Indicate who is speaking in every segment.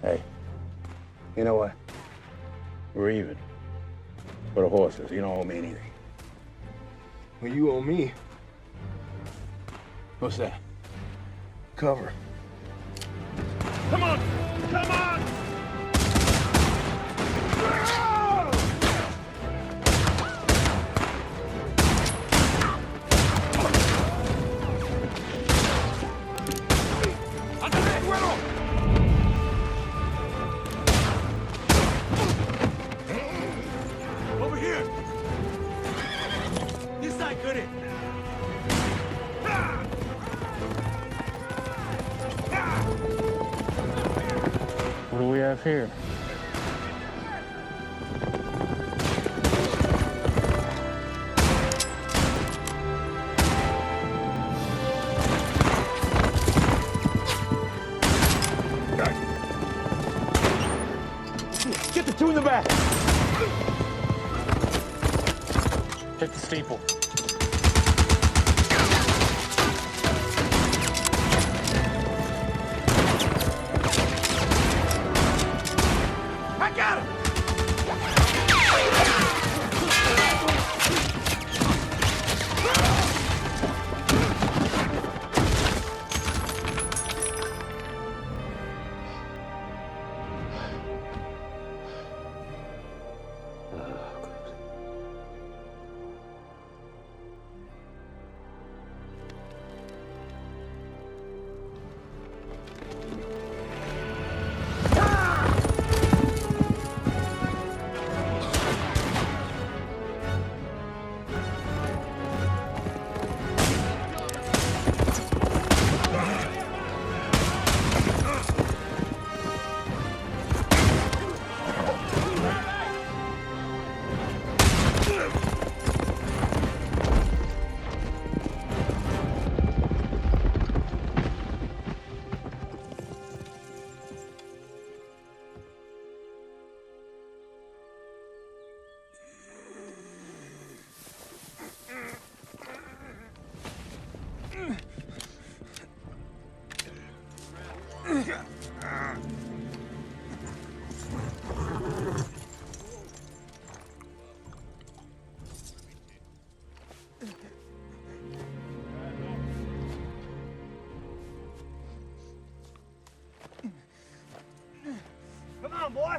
Speaker 1: Hey, you know what? We're even. For the horses, you don't owe me anything.
Speaker 2: Well, you owe me.
Speaker 1: What's that?
Speaker 2: Cover.
Speaker 3: Come on! Come on! Over here! This side, Goody!
Speaker 1: What do we have here?
Speaker 3: Get the two in the back!
Speaker 1: Hit the steeple.
Speaker 3: I got him! Come on, boy!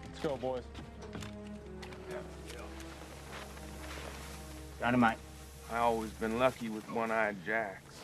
Speaker 1: Let's go, boys.
Speaker 4: Dynamite.
Speaker 2: I always been lucky with one-eyed jacks.